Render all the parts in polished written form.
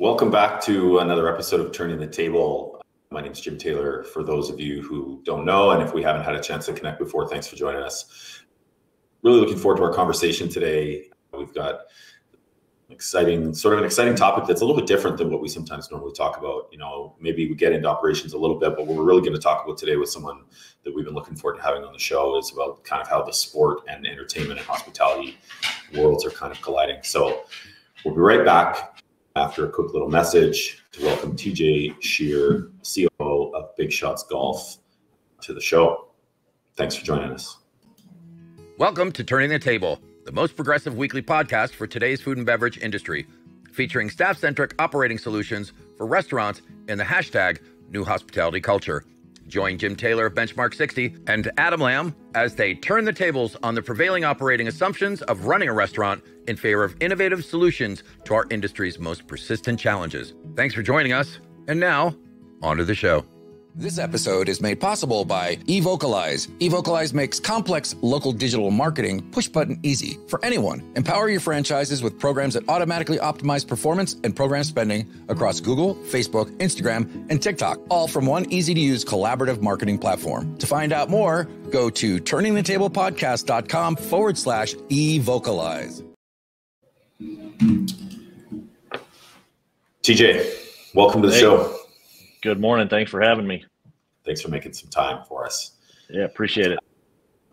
Welcome back to another episode of Turning the Table. My name is Jim Taylor. For those of you who don't know, and if we haven't had a chance to connect before, thanks for joining us. Really looking forward to our conversation today. We've got an exciting topic that's a little bit different than what we sometimes normally talk about. Maybe we get into operations a little bit, but what we're really going to talk about today with someone that we've been looking forward to having on the show is about kind of how the sport and entertainment and hospitality worlds are kind of colliding. So we'll be right back after a quick little message to welcome TJ Schier, COO of BigShots Golf, to the show. Thanks for joining us. Welcome to Turning the Table, the most progressive weekly podcast for today's food and beverage industry, featuring staff-centric operating solutions for restaurants in the hashtag New Hospitality Culture. Join Jim Taylor of Benchmark 60 and Adam Lamb as they turn the tables on the prevailing operating assumptions of running a restaurant in favor of innovative solutions to our industry's most persistent challenges. Thanks for joining us. And now, on to the show. This episode is made possible by eVocalize. eVocalize makes complex local digital marketing push-button easy for anyone. Empower your franchises with programs that automatically optimize performance and program spending across Google, Facebook, Instagram, and TikTok, all from one easy-to-use collaborative marketing platform. To find out more, go to turningthetablepodcast.com/eVocalize. TJ, welcome to the show. Good morning. Thanks for having me. Thanks for making some time for us. Yeah, appreciate it.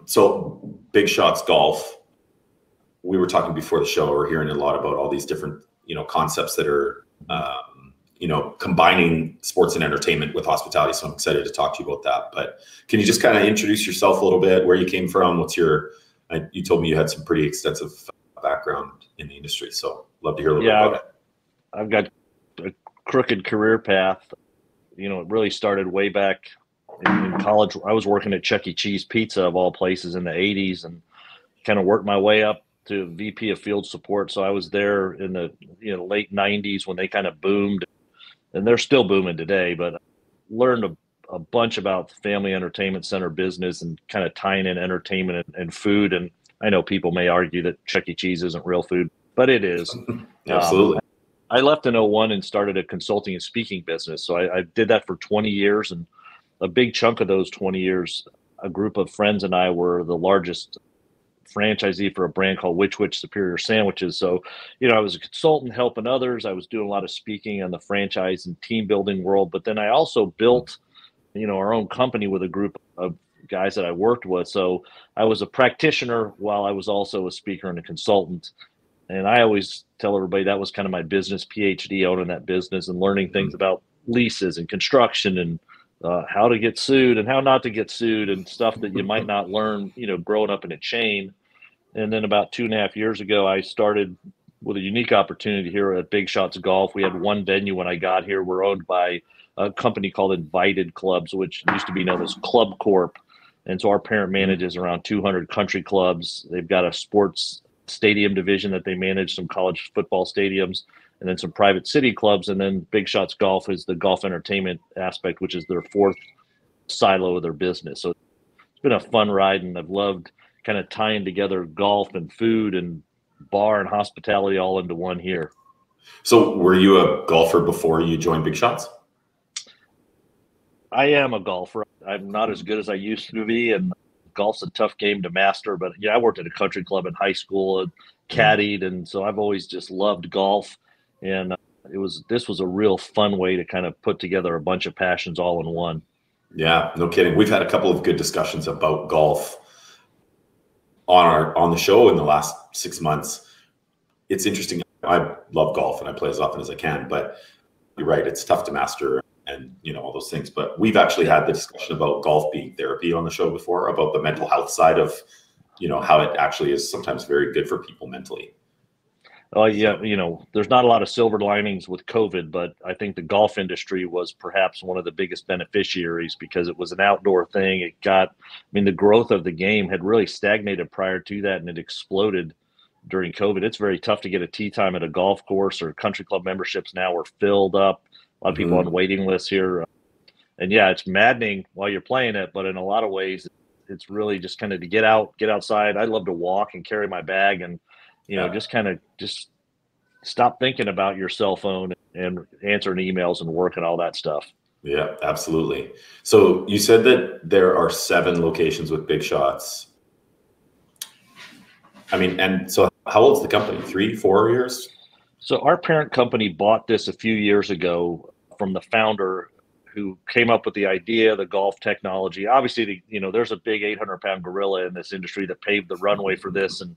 So, BigShots Golf. We were talking before the show. We're hearing a lot about all these different, concepts that are, combining sports and entertainment with hospitality. So I'm excited to talk to you about that. But can you just kind of introduce yourself a little bit? Where you came from? You told me you had some pretty extensive background in the industry. So love to hear a little bit about it. I've got a crooked career path. It really started way back in college. I was working at Chuck E. Cheese Pizza, of all places, in the 80s, and kind of worked my way up to VP of field support. So I was there in the late 90s when they kind of boomed, and they're still booming today, but learned a bunch about the family entertainment center business and kind of tying in entertainment and food. And I know people may argue that Chuck E. Cheese isn't real food, but it is. Absolutely. I left in 2001 and started a consulting and speaking business. So I did that for 20 years. And a big chunk of those 20 years, a group of friends and I were the largest franchisee for a brand called Which Superior Sandwiches. So, I was a consultant helping others. I was doing a lot of speaking on the franchise and team building world. But then I also built, our own company with a group of guys that I worked with. So I was a practitioner while I was also a speaker and a consultant. And I always tell everybody that was kind of my business PhD, owning that business and learning things about leases and construction and how to get sued and how not to get sued and stuff that you might not learn, growing up in a chain. And then about 2.5 years ago, I started with a unique opportunity here at BigShots Golf. We had one venue when I got here. We're owned by a company called Invited Clubs, which used to be known as Club Corp. And so our parent manages around 200 country clubs. They've got a sports stadium division that they manage, some college football stadiums, and then some private city clubs. And then BigShots Golf is the golf entertainment aspect, which is their fourth silo of their business. So it's been a fun ride, and I've loved kind of tying together golf and food and bar and hospitality all into one here. So were you a golfer before you joined BigShots? I am a golfer. I'm not as good as I used to be, and golf's a tough game to master, but I worked at a country club in high school and caddied, and so I've always just loved golf. And this was a real fun way to kind of put together a bunch of passions all in one. Yeah, no kidding. We've had a couple of good discussions about golf on the show in the last 6 months. It's interesting. I love golf and I play as often as I can, but you're right, it's tough to master and all those things. But we've actually had the discussion about golf being therapy on the show before, about the mental health side of how it actually is sometimes very good for people mentally. Oh yeah, there's not a lot of silver linings with COVID, but I think the golf industry was perhaps one of the biggest beneficiaries because it was an outdoor thing. The growth of the game had really stagnated prior to that, and it exploded during COVID. It's very tough to get a tee time at a golf course, or country club memberships now are filled up. A lot of people on waiting lists here. And yeah, it's maddening while you're playing it, but in a lot of ways, it's really just kind of to get outside. I love to walk and carry my bag and, just kind of just stop thinking about your cell phone and answering emails and work and all that stuff. Yeah, absolutely. So you said that there are 7 locations with BigShots. I mean, and so how old's the company? 3, 4 years? So our parent company bought this a few years ago from the founder who came up with the idea, the golf technology. Obviously, there's a big 800-pound gorilla in this industry that paved the runway for this, and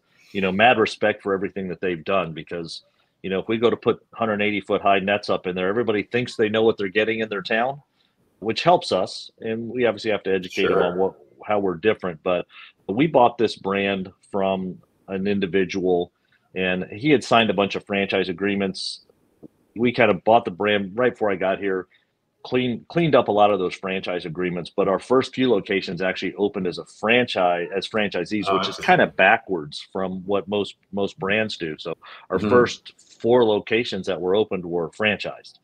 mad respect for everything that they've done, because if we go to put 180-foot high nets up in there, everybody thinks they know what they're getting in their town, which helps us, and we obviously have to educate them on how we're different. But we bought this brand from an individual, and he had signed a bunch of franchise agreements. We kind of bought the brand right before I got here, cleaned up a lot of those franchise agreements, but our first few locations actually opened as franchisees, which is kind of backwards from what most brands do. So our first 4 locations that were opened were franchised.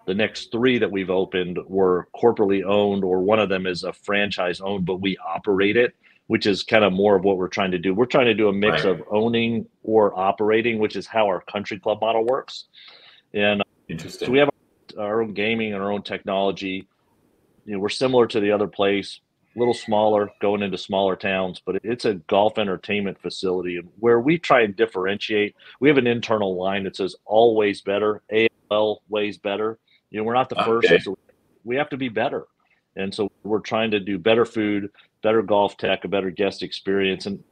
The next 3 that we've opened were corporately owned, or one of them is a franchise owned, but we operate it, which is kind of more of what we're trying to do. We're trying to do a mix of owning or operating, which is how our country club model works. And so we have our own gaming and our own technology. We're similar to the other place, a little smaller, going into smaller towns, but it's a golf entertainment facility. And where we try and differentiate, we have an internal line that says always better, always better. We're not the first, so we have to be better. And so we're trying to do better food, better golf tech, a better guest experience. And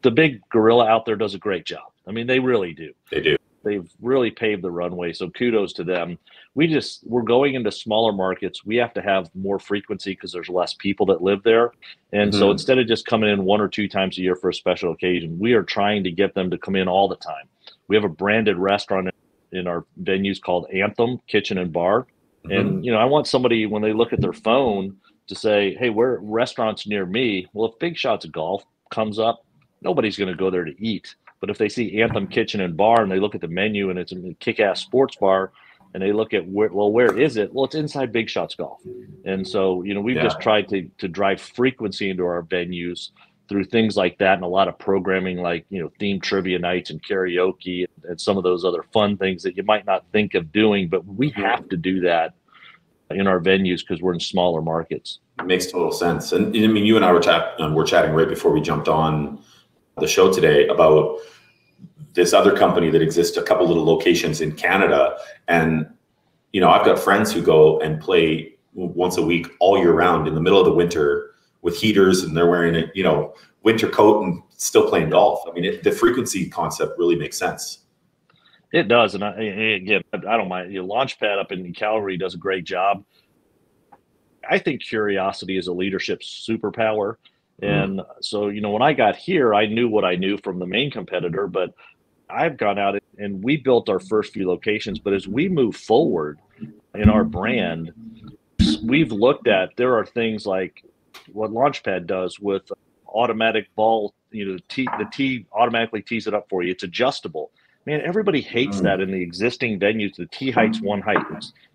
the big gorilla out there does a great job. I mean, they really do. They do. They've really paved the runway. So kudos to them. We're going into smaller markets. We have to have more frequency because there's less people that live there. And so instead of just coming in 1 or 2 times a year for a special occasion, we are trying to get them to come in all the time. We have a branded restaurant in our venues called Anthem Kitchen and Bar. And, I want somebody, when they look at their phone, to say, hey, where restaurants near me? Well, if BigShots Golf comes up, nobody's going to go there to eat. But if they see Anthem Kitchen and Bar and they look at the menu and it's a kick-ass sports bar, and they look at where is it? Well, it's inside BigShots Golf. And so, we've just tried to drive frequency into our venues through things like that, and a lot of programming like, themed trivia nights and karaoke and some of those other fun things that you might not think of doing, but we have to do that in our venues because we're in smaller markets. It makes total sense. And I mean, you and I were chatting right before we jumped on the show today about this other company that exists, a couple little locations in Canada. And, I've got friends who go and play once a week all year round in the middle of the winter with heaters, and they're wearing a, winter coat and still playing golf. I mean, the frequency concept really makes sense. It does. And I don't mind. Launchpad up in Calgary does a great job. I think curiosity is a leadership superpower. And so, when I got here, I knew what I knew from the main competitor, but I've gone out and we built our first few locations. But as we move forward in our brand, we've looked at, there are things like what Launchpad does with automatic ball, the tee automatically tees it up for you. It's adjustable. Man, everybody hates that in the existing venues. The tee height's one height.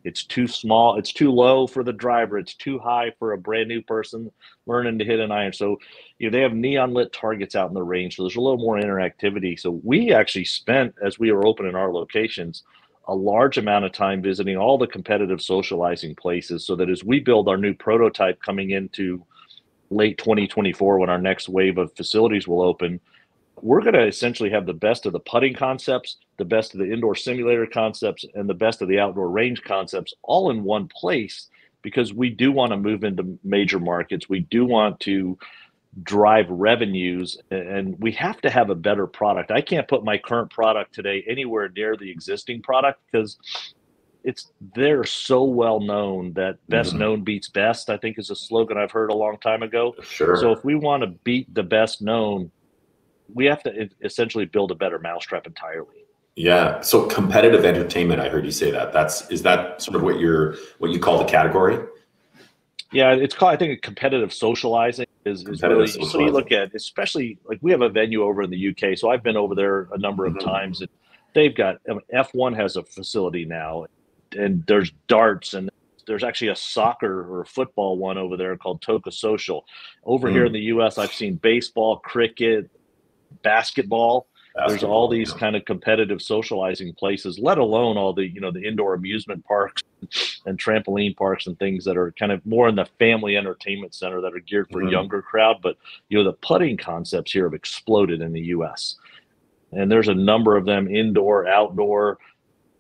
It's too small. It's too low for the driver. It's too high for a brand new person learning to hit an iron. So, they have neon lit targets out in the range. So there's a little more interactivity. So we actually spent, as we were opening our locations, a large amount of time visiting all the competitive socializing places, so that as we build our new prototype coming into late 2024, when our next wave of facilities will open, we're going to essentially have the best of the putting concepts, the best of the indoor simulator concepts, and the best of the outdoor range concepts all in one place, because we do want to move into major markets. We do want to drive revenues, and we have to have a better product. I can't put my current product today anywhere near the existing product because they're so well known that best known beats best, I think, is a slogan I've heard a long time ago. Sure. So if we want to beat the best known, we have to essentially build a better mousetrap entirely. Yeah. So competitive entertainment, I heard you say that. Is that sort of what you call the category? Yeah, it's called, I think, competitive socializing is really, socializing. So you look at, especially like we have a venue over in the UK. So I've been over there a number of times, and they've got, F1 has a facility now, and there's darts, and there's actually a soccer or a football one over there called Toka Social. Over here in the US, I've seen baseball, cricket, basketball. There's all these kind of competitive socializing places, let alone all the, the indoor amusement parks and trampoline parks and things that are kind of more in the family entertainment center that are geared for a younger crowd. But, the putting concepts here have exploded in the US. And there's a number of them, indoor, outdoor.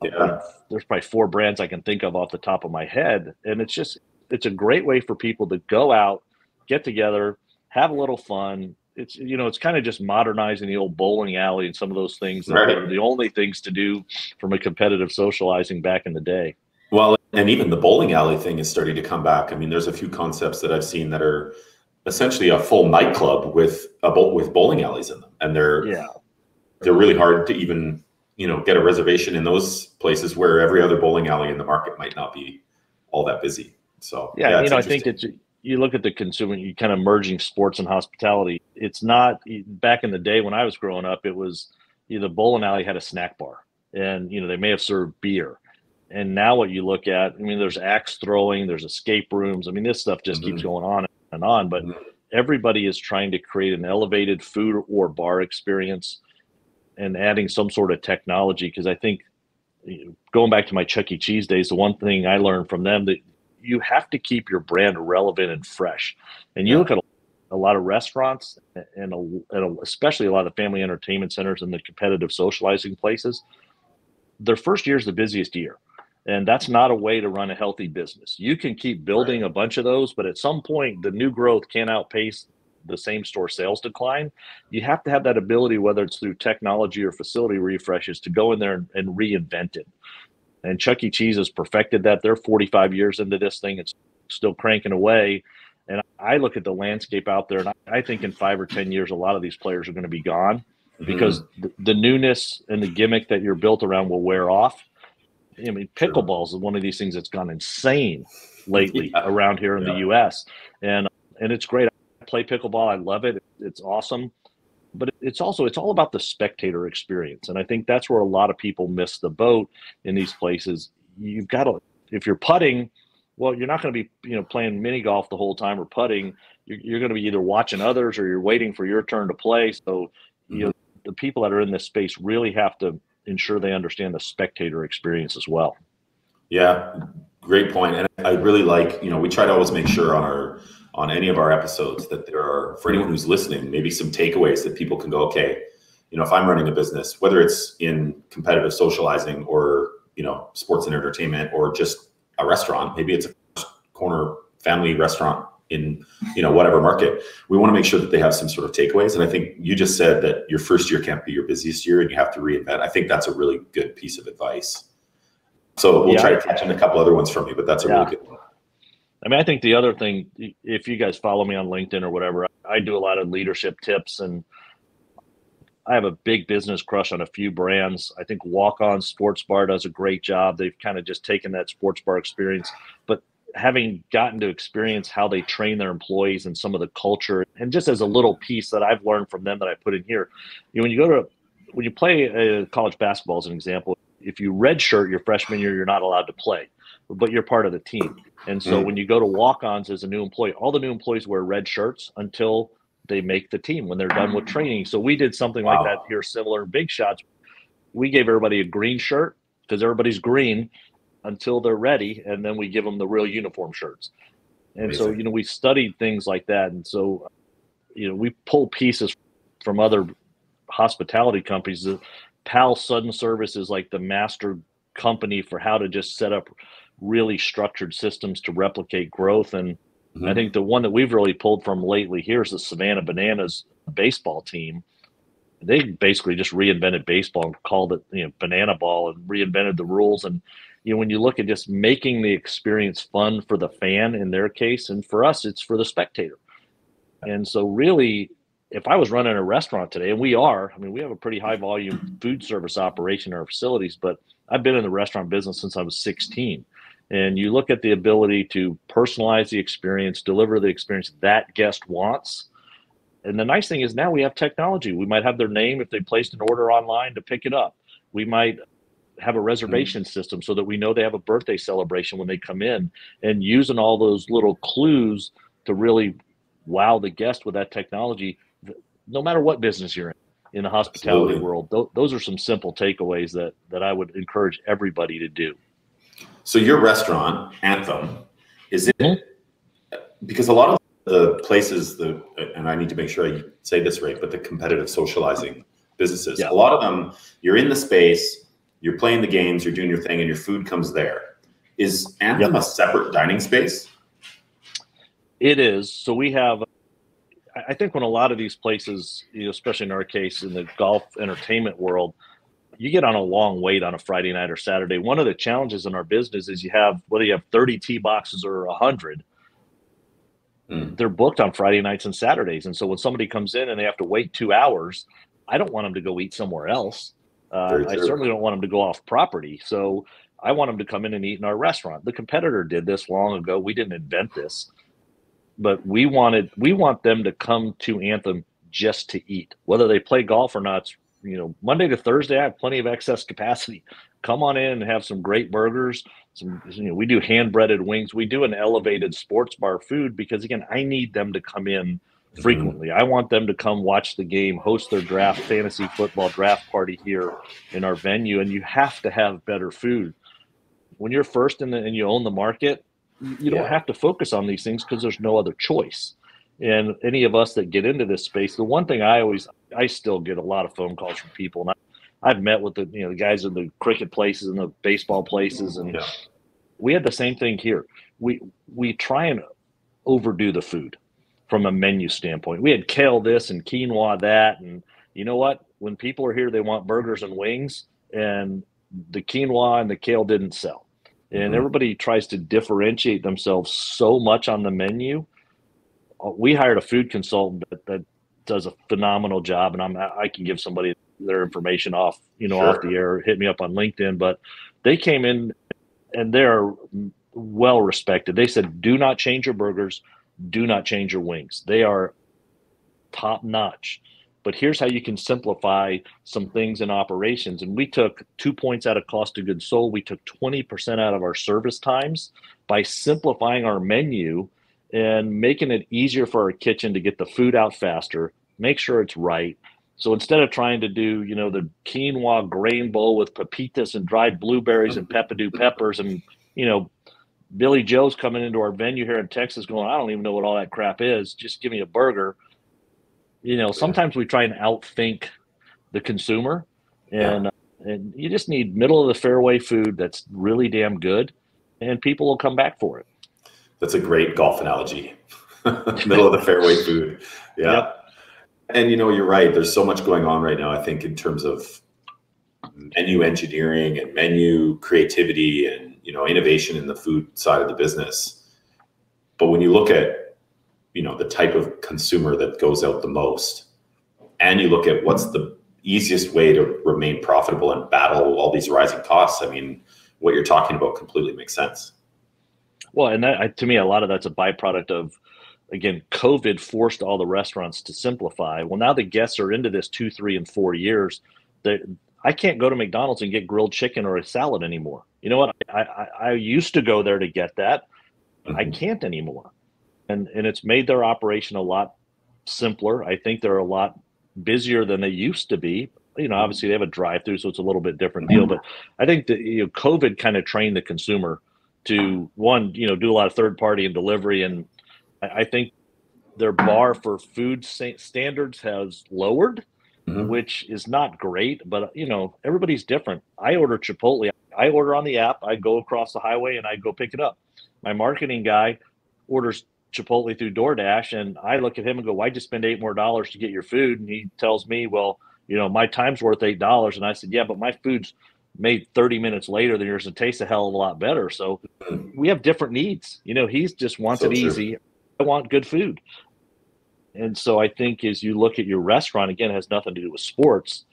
Yeah. There's probably 4 brands I can think of off the top of my head. And it's a great way for people to go out, get together, have a little fun. It's, it's kind of just modernizing the old bowling alley and some of those things that were the only things to do from a competitive socializing back in the day. Well, and even the bowling alley thing is starting to come back. I mean, there's a few concepts that I've seen that are essentially a full nightclub with bowling alleys in them. And they're really hard to even, get a reservation in those places where every other bowling alley in the market might not be all that busy. So, I think that you look at the consumer, you kind of merging sports and hospitality. It's not, back in the day when I was growing up, it was the bowling alley had a snack bar and, they may have served beer. And now what you look at, there's axe throwing, there's escape rooms. This stuff just keeps going on and on, but everybody is trying to create an elevated food or bar experience and adding some sort of technology. Because I think, going back to my Chuck E. Cheese days, the one thing I learned from them that you have to keep your brand relevant and fresh. And you look at a lot of restaurants and especially a lot of the family entertainment centers and the competitive socializing places, their first year is the busiest year. And that's not a way to run a healthy business. You can keep building a bunch of those, but at some point the new growth can't outpace the same store sales decline. You have to have that ability, whether it's through technology or facility refreshes, to go in there and reinvent it. And Chuck E. Cheese has perfected that. They're 45 years into this thing. It's still cranking away. And I look at the landscape out there, and I think in 5 or 10 years, a lot of these players are going to be gone because the newness and the gimmick that you're built around will wear off. Pickleball is one of these things that's gone insane lately around here in the U.S. And it's great. I play pickleball. I love it. It's awesome. But it's all about the spectator experience. And I think that's where a lot of people miss the boat in these places. You've got to, if you're putting, well, you're not going to be, playing mini golf the whole time or putting. You're going to be either watching others or you're waiting for your turn to play. So, the people that are in this space really have to ensure they understand the spectator experience as well. Yeah, great point. And I really like, we try to always make sure on any of our episodes that there are, for anyone who's listening, maybe some takeaways that people can go, okay, if I'm running a business, whether it's in competitive socializing or, sports and entertainment or just a restaurant, maybe it's a corner family restaurant in, whatever market, we want to make sure that they have some sort of takeaways. And I think you just said that your first year can't be your busiest year and you have to reinvent. I think that's a really good piece of advice. So we'll try to catch in a couple other ones from you, but that's a really good one. I think the other thing, if you guys follow me on LinkedIn or whatever, I do a lot of leadership tips, and I have a big business crush on a few brands. I think Walk On Sports Bar does a great job. They've kind of just taken that sports bar experience, but having gotten to experience how they train their employees and some of the culture, and just as a little piece that I've learned from them that I put in here, when you play college basketball as an example, if you redshirt your freshman year, you're not allowed to play, but you're part of the team. And so when you go to walk-ons as a new employee, all the new employees wear red shirts until they make the team when they're done with training. So we did something like that here, similar in BigShots. We gave everybody a green shirt because everybody's green until they're ready, and then we give them the real uniform shirts. And Amazing. So, we studied things like that. And so, we pull pieces from other hospitality companies. The PAL Sudden Service is like the master company for how to just set up really structured systems to replicate growth. And I think the one that we've really pulled from lately here is the Savannah Bananas baseball team. They basically just reinvented baseball and called it, banana ball, and reinvented the rules. And, when you look at just making the experience fun for the fan in their case, and for us, it's for the spectator. And so really, if I was running a restaurant today, and we have a pretty high volume food service operation in our facilities, but I've been in the restaurant business since I was 16. And you look at the ability to personalize the experience, deliver the experience that guest wants. And the nice thing is now we have technology. We might have their name if they placed an order online to pick it up. We might have a reservation system so that we know they have a birthday celebration when they come in, and using all those little clues to really wow the guest with that technology, no matter what business you're in. in the hospitality Absolutely. world. Those are some simple takeaways that I would encourage everybody to do. So your restaurant, Anthem, is it, Mhm. because a lot of the places, and I need to make sure I say this right, but the competitive socializing businesses, Yeah. a lot of them, you're in the space, you're playing the games, you're doing your thing, and your food comes there. Is Anthem a separate dining space? It is. So we have, I think when a lot of these places, especially in our case in the golf entertainment world, you get on a long wait on a Friday night or Saturday. One of the challenges in our business is whether you have 30 tee boxes or 100, they're booked on Friday nights and Saturdays. And so when somebody comes in and they have to wait 2 hours, I don't want them to go eat somewhere else. I certainly don't want them to go off property. So I want them to come in and eat in our restaurant. The competitor did this long ago. We didn't invent this, but we want them to come to Anthem just to eat, whether they play golf or not. Monday to Thursday, I have plenty of excess capacity. Come on in and have some great burgers. We do hand breaded wings. We do an elevated sports bar food because, again, I need them to come in frequently. I want them to come watch the game, host their draft, fantasy football draft party here in our venue. And you have to have better food. When you're first and you own the market, you don't have to focus on these things because there's no other choice. And any of us that get into this space, the one thing I still get a lot of phone calls from people, and I've met with the guys in the cricket places and the baseball places, and we had the same thing here. We try and overdo the food from a menu standpoint. We had kale this and quinoa that, and you know what? When people are here, they want burgers and wings, and the quinoa and the kale didn't sell. And everybody tries to differentiate themselves so much on the menu. We hired a food consultant that does a phenomenal job, and I can give somebody their information off the air. Hit me up on LinkedIn. But they came in and they're well respected. They said, "Do not change your burgers, do not change your wings. They are top notch. But here's how you can simplify some things in operations." And we took 2 points out of cost of goods sold. We took 20% out of our service times by simplifying our menu and making it easier for our kitchen to get the food out faster, make sure it's right. So instead of trying to do, the quinoa grain bowl with pepitas and dried blueberries and peppadew peppers, and, Billy Joe's coming into our venue here in Texas going, "I don't even know what all that crap is. Just give me a burger." Sometimes we try and outthink the consumer, and you just need middle of the fairway food that's really damn good, and people will come back for it. That's a great golf analogy. Middle of the fairway food. Yeah. Yep. And you're right. There's so much going on right now, I think, in terms of menu engineering and menu creativity and, innovation in the food side of the business. But when you look at, the type of consumer that goes out the most, and you look at what's the easiest way to remain profitable and battle all these rising costs, I mean, what you're talking about completely makes sense. Well, and that, to me, a lot of that's a byproduct of, again, COVID forced all the restaurants to simplify. Well, now the guests are into this 2, 3, and 4 years. I can't go to McDonald's and get grilled chicken or a salad anymore. You know what? I used to go there to get that. I can't anymore. And it's made their operation a lot simpler. I think they're a lot busier than they used to be. Obviously they have a drive-through, so it's a little bit different deal. But I think that COVID kind of trained the consumer to do a lot of third party and delivery. And I think their bar for food standards has lowered, which is not great, but everybody's different. I order Chipotle. I order on the app. I go across the highway and I go pick it up. My marketing guy orders Chipotle through DoorDash, and I look at him and go, "Why'd you spend $8 more to get your food?" And he tells me, "Well, my time's worth $8. And I said, "Yeah, but my food's made 30 minutes later than yours and tastes a hell of a lot better." So we have different needs. He just wants it easy. I want good food. And so I think as you look at your restaurant, again, it has nothing to do with sports.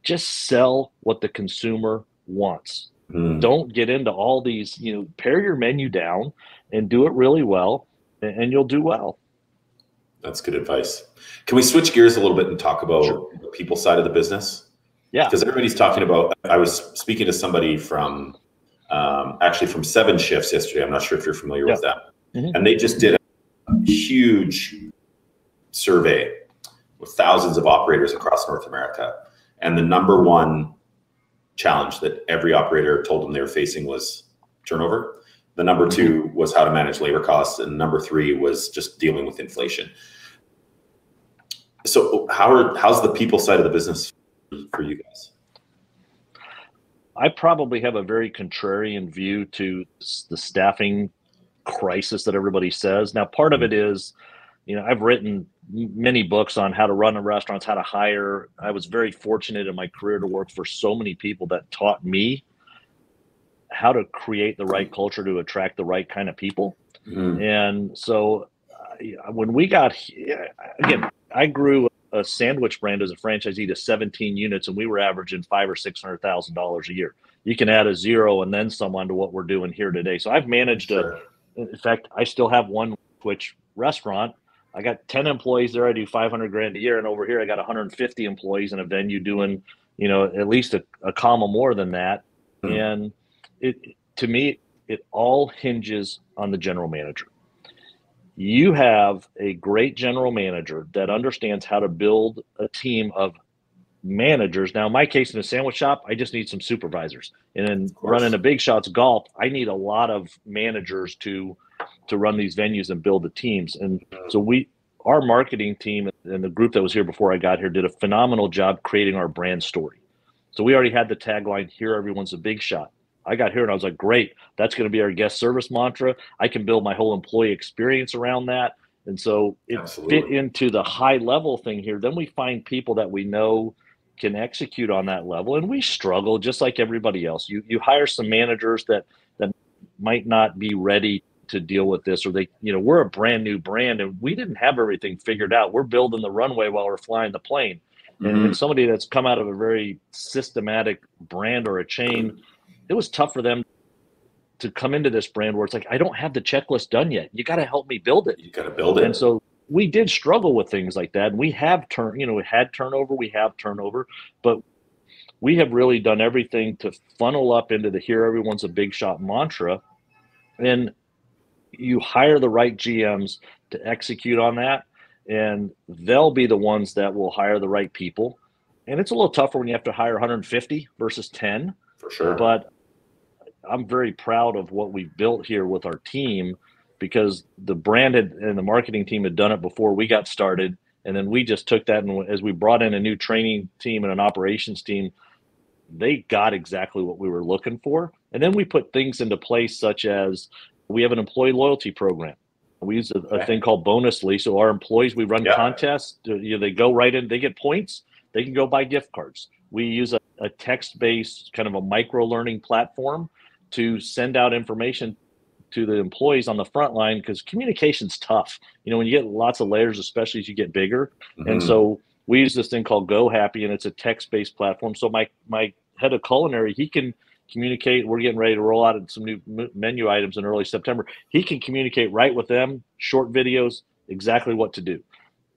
Just sell what the consumer wants. Don't get into all these, pare your menu down and do it really well, and you'll do well. That's good advice. Can we switch gears a little bit and talk about the people side of the business? Yeah. Because everybody's talking about, I was speaking to somebody from, actually from 7 Shifts yesterday. I'm not sure if you're familiar with that. And they just did a huge survey with thousands of operators across North America. And the number one challenge that every operator told them they were facing was turnover. The number two was how to manage labor costs. And number three was just dealing with inflation. So how's the people side of the business for you guys? I probably have a very contrarian view to the staffing crisis that everybody says. Now, part of it is, I've written many books on how to run restaurants, how to hire. I was very fortunate in my career to work for so many people that taught me how to create the right culture to attract the right kind of people. And so when we got here, again, I grew a sandwich brand as a franchisee to 17 units, and we were averaging $500,000 or $600,000 a year. You can add a zero and then some onto what we're doing here today. So I've managed in fact, I still have one Twitch restaurant. I got 10 employees there. I do $500,000 a year. And over here, I got 150 employees in a venue doing, at least a comma more than that. And to me, it all hinges on the general manager. You have a great general manager that understands how to build a team of managers. Now, in my case, in a sandwich shop, I just need some supervisors. And then running a BigShots Golf, I need a lot of managers to run these venues and build the teams. And so our marketing team and the group that was here before I got here did a phenomenal job creating our brand story. So we already had the tagline, "Here everyone's a big shot." I got here and I was like, great, that's going to be our guest service mantra. I can build my whole employee experience around that. And so it fit into the high level thing here. Then we find people that we know can execute on that level. And we struggle just like everybody else. You hire some managers that might not be ready to deal with this, or we're a brand new brand and we didn't have everything figured out. We're building the runway while we're flying the plane. And somebody that's come out of a very systematic brand or a chain, it was tough for them to come into this brand where it's like, I don't have the checklist done yet. You got to help me build it. You got to build it. And so we did struggle with things like that. And we have we have turnover, but we have really done everything to funnel up into the "here everyone's a big shot" mantra. And you hire the right GMs to execute on that, and they'll be the ones that will hire the right people. And it's a little tougher when you have to hire 150 versus 10. For sure. But I'm very proud of what we've built here with our team, because the brand and the marketing team had done it before we got started. And then we just took that, and as we brought in a new training team and an operations team, they got exactly what we were looking for. And then we put things into place, such as we have an employee loyalty program. We use a thing called Bonusly. So our employees, we run contests. They go right in, they get points. They can go buy gift cards. We use a text-based kind of a micro-learning platform to send out information to the employees on the front line, because communication's tough. When you get lots of layers, especially as you get bigger. And so we use this thing called Go Happy, and it's a text-based platform. So my head of culinary, he can communicate. We're getting ready to roll out some new menu items in early September. He can communicate right with them, short videos, exactly what to do.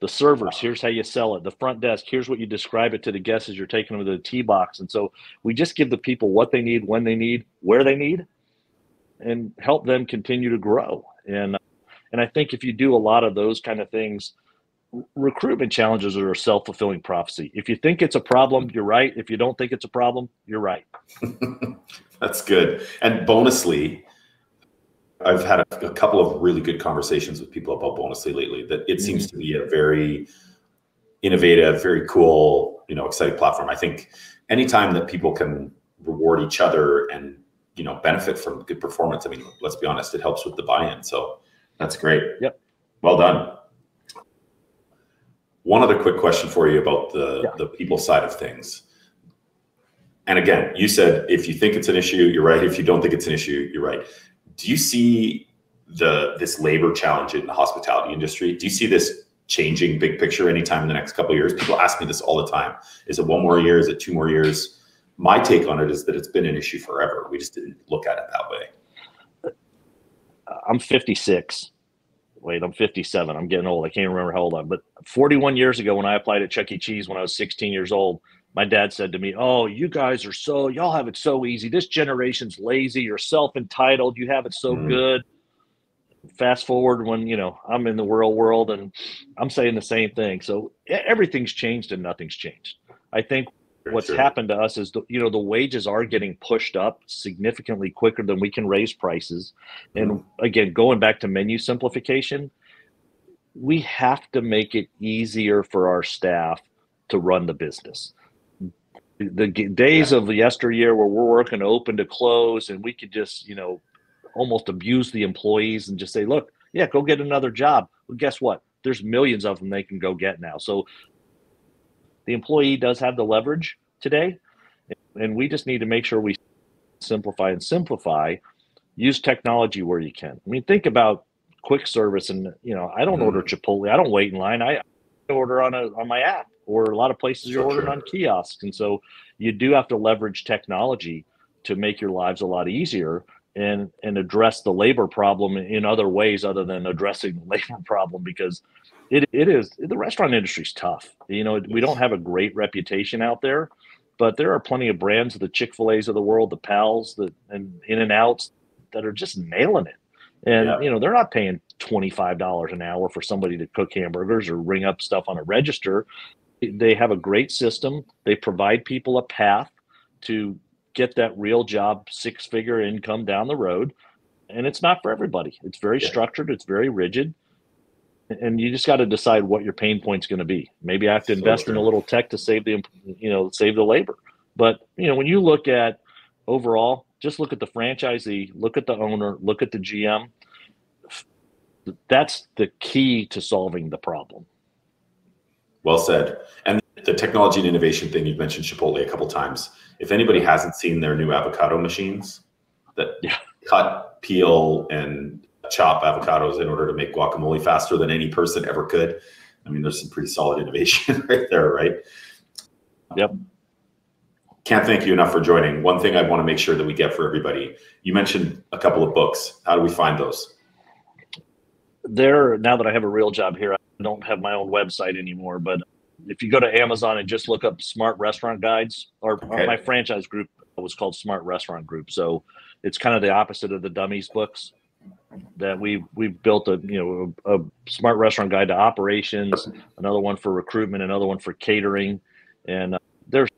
The servers, here's how you sell it. The front desk, here's what you describe it to the guests as you're taking them to the tee box. And so we just give the people what they need, when they need, where they need, and help them continue to grow. And I think if you do a lot of those kind of things, recruitment challenges are a self-fulfilling prophecy. If you think it's a problem, you're right. If you don't think it's a problem, you're right. That's good. And Bonusly, I've had a couple of really good conversations with people about Bonusly lately. That it seems to be a very innovative, very cool, exciting platform. I think anytime that people can reward each other and benefit from good performance, I mean, let's be honest, it helps with the buy-in. So that's great. Yep. Well done. One other quick question for you about the people side of things. And again, you said if you think it's an issue, you're right. If you don't think it's an issue, you're right. Do you see this labor challenge in the hospitality industry? Do you see this changing big picture anytime in the next couple of years? People ask me this all the time. Is it one more year? Is it 2 more years? My take on it is that it's been an issue forever. We just didn't look at it that way. I'm 56. Wait, I'm 57. I'm getting old. I can't remember how old I am. But 41 years ago, when I applied at Chuck E. Cheese when I was 16 years old, my dad said to me, "Oh, you guys y'all have it so easy. This generation's lazy. You're self-entitled. You have it so good." fast forward when, I'm in the real world and I'm saying the same thing. So everything's changed and nothing's changed. I think what's happened to us is, the wages are getting pushed up significantly quicker than we can raise prices. And again, going back to menu simplification, we have to make it easier for our staff to run the business. The days of yesteryear where we're working open to close and we could just, almost abuse the employees and just say, look, go get another job. Well, guess what? There's millions of them they can go get now. So the employee does have the leverage today, and we just need to make sure we simplify, use technology where you can. I mean, think about quick service, and I don't order Chipotle. I don't wait in line. I order on my app, or a lot of places you're ordering on kiosks. And so you do have to leverage technology to make your lives a lot easier and address the labor problem in other ways other than addressing the labor problem, because it is, the restaurant industry is tough. We don't have a great reputation out there, but there are plenty of brands, the Chick-fil-A's of the world, the Pals, and In-N-Outs that are just nailing it. And, they're not paying $25 an hour for somebody to cook hamburgers or ring up stuff on a register. They have a great system. They provide people a path to get that real job, 6-figure income down the road. And it's not for everybody. It's very structured. It's very rigid. And you just got to decide what your pain point's going to be. Maybe I have to invest in a little tech to save the labor. But, when you look at overall, just look at the franchisee, look at the owner, look at the GM. That's the key to solving the problem. Well said. And the technology and innovation thing, you've mentioned Chipotle a couple times. If anybody hasn't seen their new avocado machines that cut, peel, and chop avocados in order to make guacamole faster than any person ever could, I mean, there's some pretty solid innovation right there, right? Yep. Can't thank you enough for joining. One thing I want to make sure that we get for everybody, you mentioned a couple of books. How do we find those? Now that I have a real job here, I don't have my own website anymore, but if you go to Amazon and just look up Smart Restaurant Guides, or my franchise group was called Smart Restaurant Group. So it's kind of the opposite of the Dummies books, that we've built a Smart Restaurant Guide to operations, another one for recruitment, another one for catering. And there's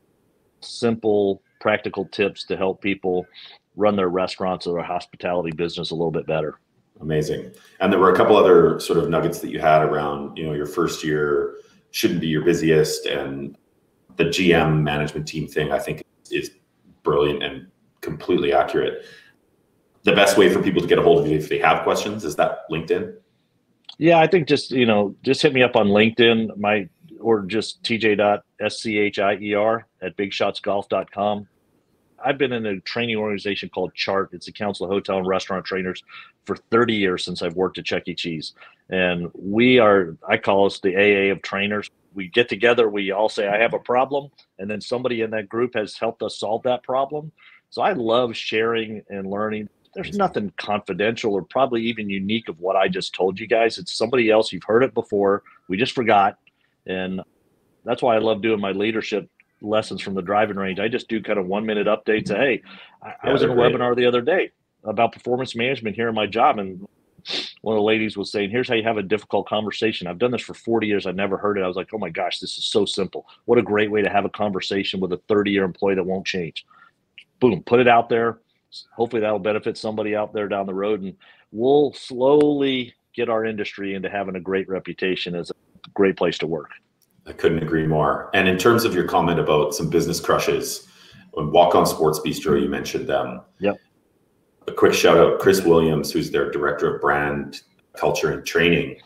simple, practical tips to help people run their restaurants or their hospitality business a little bit better. Amazing. And there were a couple other sort of nuggets that you had around, your first year shouldn't be your busiest, and the GM management team thing, I think, is brilliant and completely accurate. The best way for people to get a hold of you if they have questions, is that LinkedIn? Yeah, I think just hit me up on LinkedIn, or just tj.schier@bigshotsgolf.com. I've been in a training organization called CHART. It's a Council of Hotel and Restaurant Trainers for 30 years since I've worked at Chuck E. Cheese. And I call us the AA of trainers. We get together, we all say, I have a problem. And then somebody in that group has helped us solve that problem. So I love sharing and learning. There's nothing confidential or probably even unique of what I just told you guys. It's somebody else. You've heard it before. We just forgot. And that's why I love doing my leadership lessons from the driving range. I just do kind of 1-minute updates. Hey, I was in a webinar the other day about performance management here in my job, and one of the ladies was saying, here's how you have a difficult conversation. I've done this for 40 years. I've never heard it. I was like, oh my gosh, this is so simple. What a great way to have a conversation with a 30-year employee that won't change. Boom, put it out there. Hopefully that'll benefit somebody out there down the road, and we'll slowly get our industry into having a great reputation as a great place to work. I couldn't agree more. And in terms of your comment about some business crushes, when Walk On Sports Bistro, you mentioned them. Yep. A quick shout out, Chris Williams, who's their director of brand culture and training.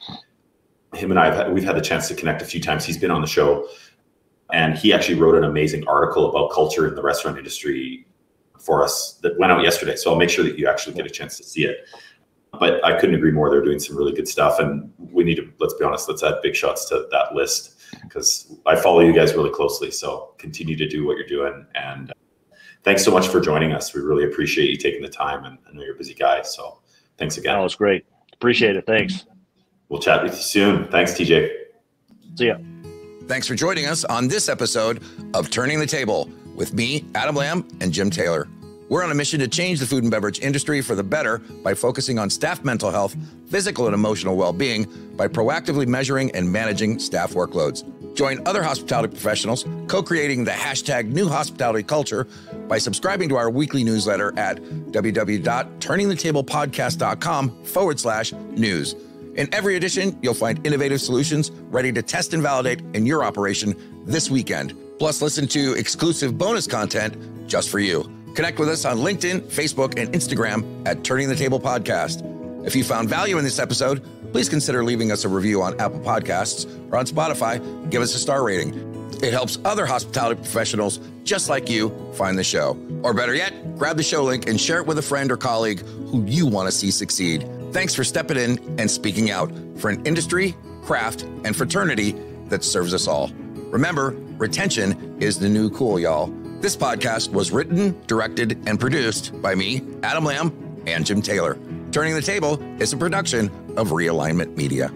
Him and we've had the chance to connect a few times. He's been on the show, and he actually wrote an amazing article about culture in the restaurant industry for us that went out yesterday. So I'll make sure that you actually get a chance to see it. But I couldn't agree more. They're doing some really good stuff, and we need to, let's be honest, let's add Big Shots to that list, because I follow you guys really closely. So continue to do what you're doing. And thanks so much for joining us. We really appreciate you taking the time, and I know you're a busy guy. So thanks again. That was great. Appreciate it. Thanks. We'll chat with you soon. Thanks, TJ. See ya. Thanks for joining us on this episode of Turning the Table with me, Adam Lamb, and Jim Taylor. We're on a mission to change the food and beverage industry for the better by focusing on staff mental health, physical and emotional well-being, by proactively measuring and managing staff workloads. Join other hospitality professionals co-creating the hashtag New Hospitality Culture by subscribing to our weekly newsletter at www.turningthetablepodcast.com/news. In every edition, you'll find innovative solutions ready to test and validate in your operation this weekend. Plus, listen to exclusive bonus content just for you. Connect with us on LinkedIn, Facebook, and Instagram at Turning the Table Podcast. If you found value in this episode, please consider leaving us a review on Apple Podcasts or on Spotify. Give us a star rating. It helps other hospitality professionals just like you find the show. Or better yet, grab the show link and share it with a friend or colleague who you want to see succeed. Thanks for stepping in and speaking out for an industry, craft, and fraternity that serves us all. Remember, retention is the new cool, y'all. This podcast was written, directed, and produced by me, Adam Lamb, and Jim Taylor. Turning the Table is a production of Realignment Media.